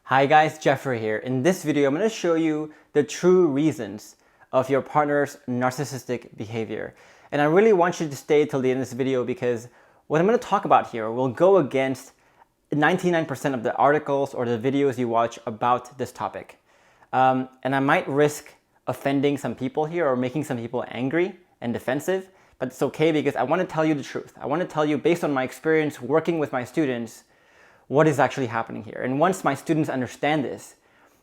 Hi guys, Jeffrey here. In this video, I'm going to show you the true reasons of your partner's narcissistic behavior. And I really want you to stay till the end of this video because what I'm going to talk about here will go against 99% of the articles or the videos you watch about this topic. And I might risk offending some people here or making some people angry and defensive, but it's okay because I want to tell you the truth. I want to tell you, based on my experience working with my students, what is actually happening here. And once my students understand this,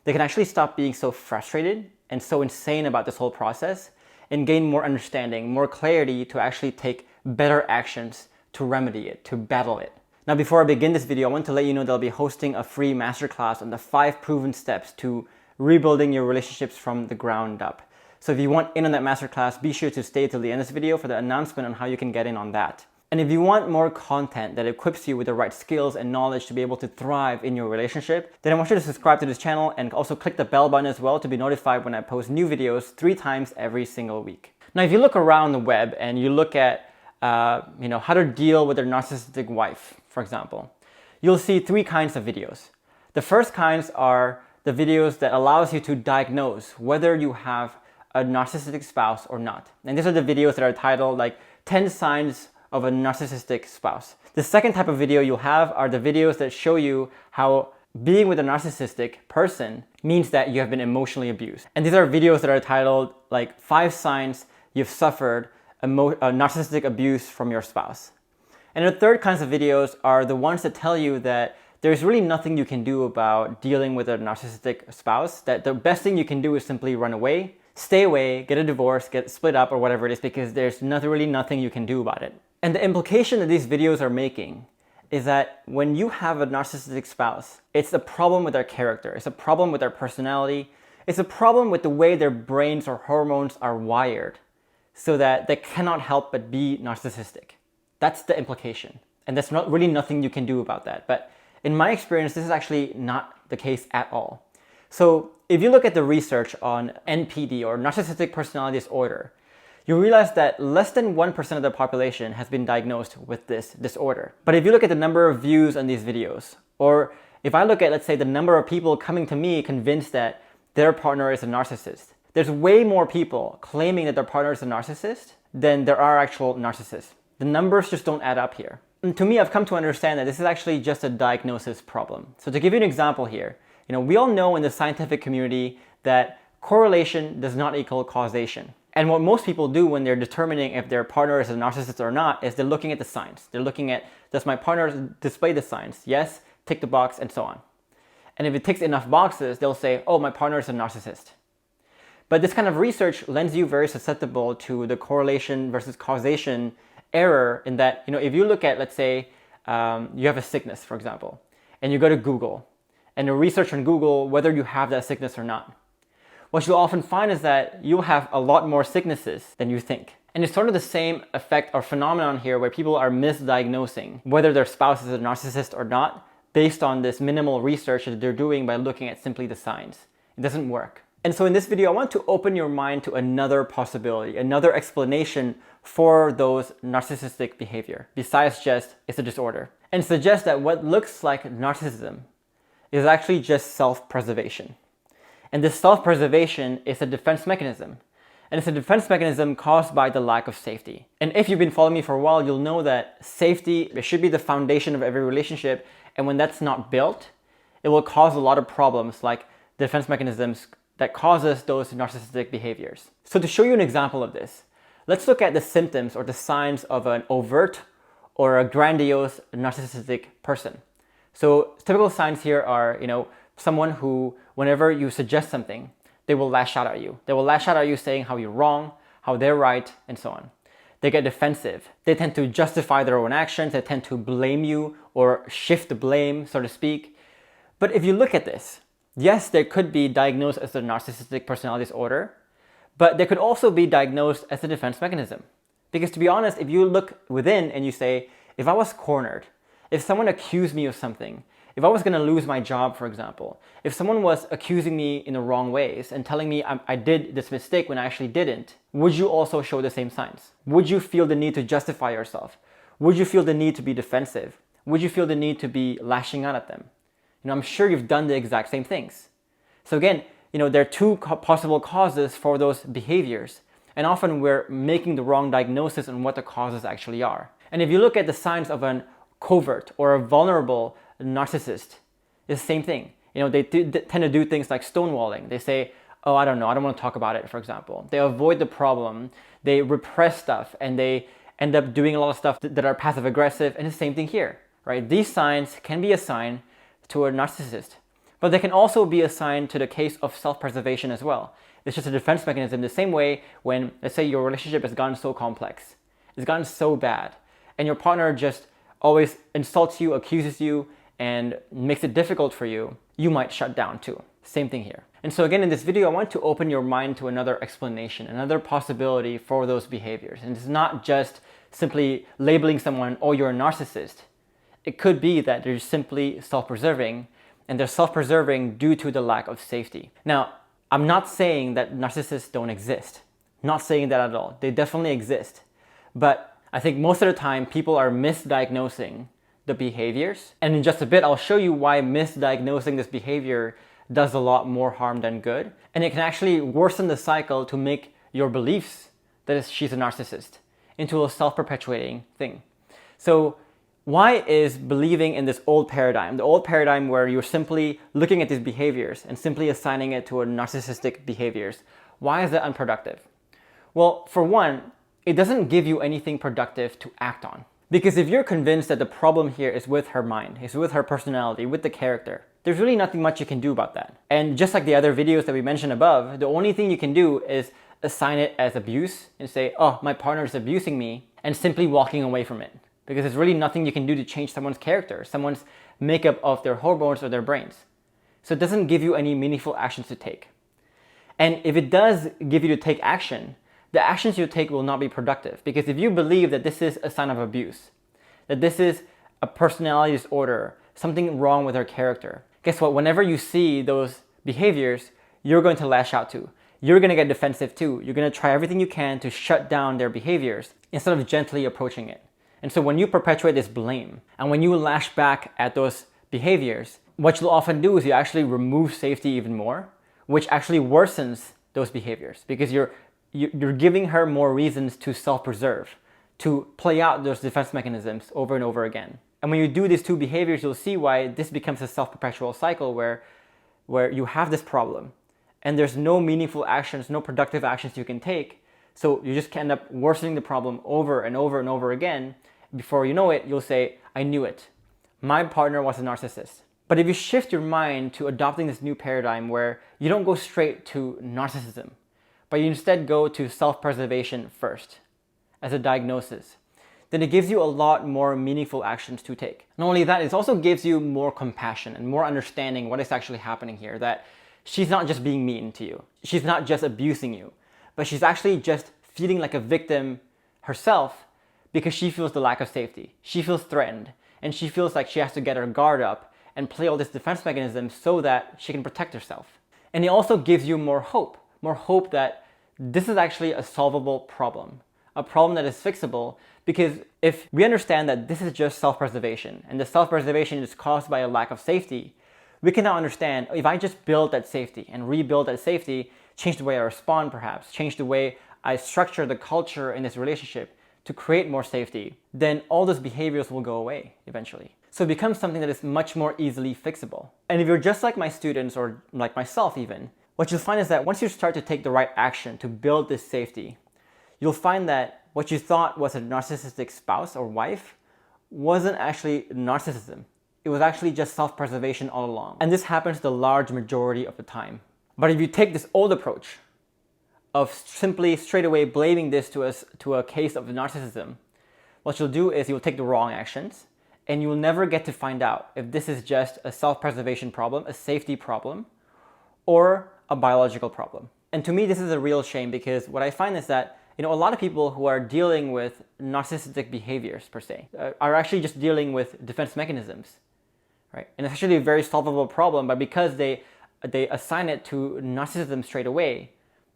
they can actually stop being so frustrated and so insane about this whole process and gain more understanding, more clarity to actually take better actions to remedy it, to battle it. Now, before I begin this video, I want to let you know that I'll be hosting a free masterclass on the 5 proven steps to rebuilding your relationships from the ground up. So if you want in on that masterclass, be sure to stay till the end of this video for the announcement on how you can get in on that. And if you want more content that equips you with the right skills and knowledge to be able to thrive in your relationship, then I want you to subscribe to this channel and also click the bell button as well to be notified when I post new videos 3 times every single week. Now, if you look around the web and you look at how to deal with a narcissistic wife, for example, you'll see 3 kinds of videos. The first kinds are the videos that allows you to diagnose whether you have a narcissistic spouse or not. And these are the videos that are titled like 10 signs of a narcissistic spouse. The second type of video you'll have are the videos that show you how being with a narcissistic person means that you have been emotionally abused. And these are videos that are titled like 5 signs you've suffered a narcissistic abuse from your spouse. And the third kinds of videos are the ones that tell you that there's really nothing you can do about dealing with a narcissistic spouse, that the best thing you can do is simply run away, stay away, get a divorce, get split up or whatever it is, because there's really nothing you can do about it. And the implication that these videos are making is that when you have a narcissistic spouse, it's a problem with their character, it's a problem with their personality, it's a problem with the way their brains or hormones are wired so that they cannot help but be narcissistic. That's the implication. And there's really nothing you can do about that. But in my experience, this is actually not the case at all. So if you look at the research on NPD or narcissistic personality disorder, you realize that less than 1% of the population has been diagnosed with this disorder. But if you look at the number of views on these videos, or if I look at, let's say, the number of people coming to me convinced that their partner is a narcissist, there's way more people claiming that their partner is a narcissist than there are actual narcissists. The numbers just don't add up here. And to me, I've come to understand that this is actually just a diagnosis problem. So to give you an example here, we all know in the scientific community that correlation does not equal causation. And what most people do when they're determining if their partner is a narcissist or not is they're looking at the signs. They're looking at, does my partner display the signs? Yes, tick the box, and so on. And if it ticks enough boxes, they'll say, oh, my partner is a narcissist. But this kind of research lends you very susceptible to the correlation versus causation error in that, if you look at, let's say, you have a sickness, for example, and you go to Google, and you research on Google whether you have that sickness or not. What you'll often find is that you'll have a lot more sicknesses than you think. And it's sort of the same effect or phenomenon here where people are misdiagnosing whether their spouse is a narcissist or not based on this minimal research that they're doing by looking at simply the signs. It doesn't work. And so in this video, I want to open your mind to another possibility, another explanation for those narcissistic behavior, besides just it's a disorder, and suggest that what looks like narcissism is actually just self-preservation. And this self-preservation is a defense mechanism. And it's a defense mechanism caused by the lack of safety. And if you've been following me for a while, you'll know that safety, it should be the foundation of every relationship. And when that's not built, it will cause a lot of problems like defense mechanisms that causes those narcissistic behaviors. So to show you an example of this, let's look at the symptoms or the signs of an overt or a grandiose narcissistic person. So typical signs here are, someone who, whenever you suggest something, they will lash out at you. They will lash out at you saying how you're wrong, how they're right, and so on. They get defensive. They tend to justify their own actions. They tend to blame you or shift the blame, so to speak. But if you look at this, yes, they could be diagnosed as a narcissistic personality disorder, but they could also be diagnosed as a defense mechanism. Because to be honest, if you look within and you say, if I was cornered, if someone accused me of something, if I was going to lose my job, for example, if someone was accusing me in the wrong ways and telling me I did this mistake when I actually didn't, would you also show the same signs? Would you feel the need to justify yourself? Would you feel the need to be defensive? Would you feel the need to be lashing out at them? I'm sure you've done the exact same things. So again, there are two possible causes for those behaviors. And often we're making the wrong diagnosis on what the causes actually are. And if you look at the signs of an covert or a vulnerable narcissist, it's the same thing. They tend to do things like stonewalling. They say, oh, I don't know, I don't want to talk about it, for example. They avoid the problem, they repress stuff, and they end up doing a lot of stuff that are passive aggressive, and it's the same thing here, right? These signs can be a sign to a narcissist, but they can also be a sign to the case of self-preservation as well. It's just a defense mechanism the same way when, let's say, your relationship has gotten so complex, it's gotten so bad, and your partner just always insults you, accuses you, and makes it difficult for you, you might shut down too. Same thing here. And so again, in this video, I want to open your mind to another explanation, another possibility for those behaviors. And it's not just simply labeling someone, oh, you're a narcissist. It could be that they're simply self-preserving, and they're self-preserving due to the lack of safety. Now, I'm not saying that narcissists don't exist. Not saying that at all. They definitely exist. But I think most of the time, people are misdiagnosing the behaviors. And in just a bit, I'll show you why misdiagnosing this behavior does a lot more harm than good. And it can actually worsen the cycle to make your beliefs that she's a narcissist into a self-perpetuating thing. So why is believing in this old paradigm, the old paradigm where you're simply looking at these behaviors and simply assigning it to a narcissistic behaviors, why is that unproductive? Well, for one, it doesn't give you anything productive to act on. Because if you're convinced that the problem here is with her mind, is with her personality, with the character, there's really nothing much you can do about that. And just like the other videos that we mentioned above, the only thing you can do is assign it as abuse and say, oh, my partner is abusing me, and simply walking away from it. Because there's really nothing you can do to change someone's character, someone's makeup of their hormones or their brains. So it doesn't give you any meaningful actions to take. And if it does give you to take action, the actions you take will not be productive. Because if you believe that this is a sign of abuse, that this is a personality disorder, something wrong with her character, guess what? Whenever you see those behaviors, you're going to lash out too. You're going to get defensive too. You're going to try everything you can to shut down their behaviors instead of gently approaching it. And so when you perpetuate this blame and when you lash back at those behaviors, what you'll often do is you actually remove safety even more, which actually worsens those behaviors because you're giving her more reasons to self-preserve, to play out those defense mechanisms over and over again. And when you do these two behaviors, you'll see why this becomes a self-perpetual cycle where you have this problem and there's no meaningful actions, no productive actions you can take. So you just end up worsening the problem over and over and over again. Before you know it, you'll say, I knew it. My partner was a narcissist. But if you shift your mind to adopting this new paradigm where you don't go straight to narcissism, but you instead go to self-preservation first as a diagnosis, then it gives you a lot more meaningful actions to take. Not only that, it also gives you more compassion and more understanding what is actually happening here, that she's not just being mean to you. She's not just abusing you, but she's actually just feeling like a victim herself because she feels the lack of safety. She feels threatened, and she feels like she has to get her guard up and play all this defense mechanism so that she can protect herself. And it also gives you more hope that this is actually a solvable problem, a problem that is fixable, because if we understand that this is just self-preservation and the self-preservation is caused by a lack of safety, we can now understand if I just build that safety and rebuild that safety, change the way I respond perhaps, change the way I structure the culture in this relationship to create more safety, then all those behaviors will go away eventually. So it becomes something that is much more easily fixable. And if you're just like my students or like myself even, what you'll find is that once you start to take the right action to build this safety, you'll find that what you thought was a narcissistic spouse or wife wasn't actually narcissism. It was actually just self-preservation all along. And this happens the large majority of the time. But if you take this old approach of simply straight away blaming this to a case of narcissism, what you'll do is you'll take the wrong actions and you will never get to find out if this is just a self-preservation problem, a safety problem, or a biological problem. And to me, this is a real shame because what I find is that a lot of people who are dealing with narcissistic behaviors per se are actually just dealing with defense mechanisms, right? And it's actually a very solvable problem, but because they assign it to narcissism straight away,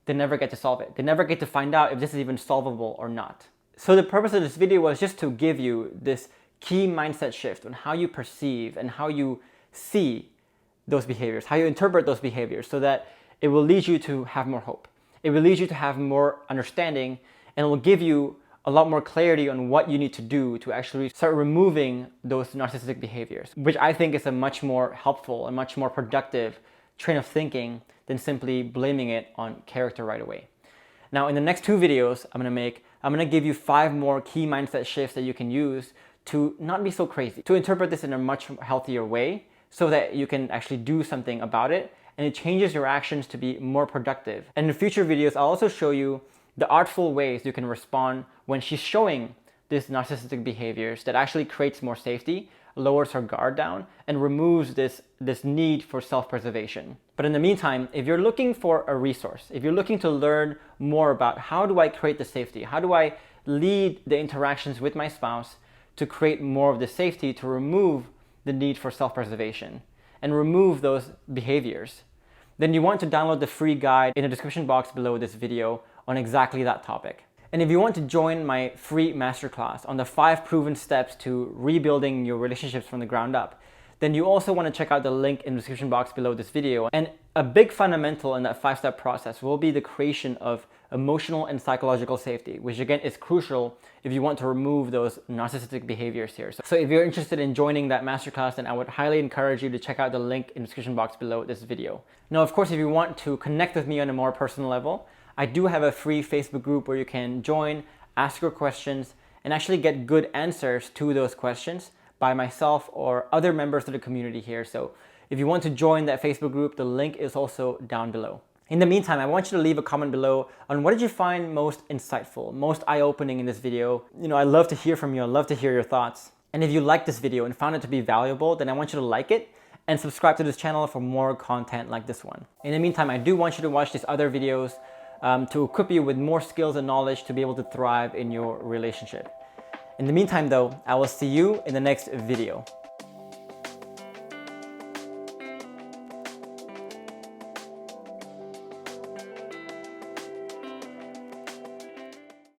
they never get to solve it. They never get to find out if this is even solvable or not. So the purpose of this video was just to give you this key mindset shift on how you perceive and how you see those behaviors, how you interpret those behaviors, so that it will lead you to have more hope. It will lead you to have more understanding, and it will give you a lot more clarity on what you need to do to actually start removing those narcissistic behaviors, which I think is a much more helpful and much more productive train of thinking than simply blaming it on character right away. Now, in the next 2 videos I'm gonna give you 5 more key mindset shifts that you can use to not be so crazy, to interpret this in a much healthier way so that you can actually do something about it, and it changes your actions to be more productive. And in future videos, I'll also show you the artful ways you can respond when she's showing these narcissistic behaviors that actually creates more safety, lowers her guard down, and removes this need for self-preservation. But in the meantime, if you're looking for a resource, if you're looking to learn more about how do I create the safety, how do I lead the interactions with my spouse to create more of the safety, to remove the need for self-preservation and remove those behaviors, then you want to download the free guide in the description box below this video on exactly that topic. And if you want to join my free masterclass on the 5 proven steps to rebuilding your relationships from the ground up, then you also want to check out the link in the description box below this video. And a big fundamental in that 5-step process will be the creation of emotional and psychological safety, which again is crucial if you want to remove those narcissistic behaviors here. So if you're interested in joining that masterclass, then I would highly encourage you to check out the link in the description box below this video. Now, of course, if you want to connect with me on a more personal level, I do have a free Facebook group where you can join, ask your questions, and actually get good answers to those questions by myself or other members of the community here. So if you want to join that Facebook group, the link is also down below. In the meantime, I want you to leave a comment below on what did you find most insightful, most eye-opening in this video. I love to hear from you. I love to hear your thoughts. And if you liked this video and found it to be valuable, then I want you to like it and subscribe to this channel for more content like this one. In the meantime, I do want you to watch these other videos to equip you with more skills and knowledge to be able to thrive in your relationship. In the meantime though, I will see you in the next video.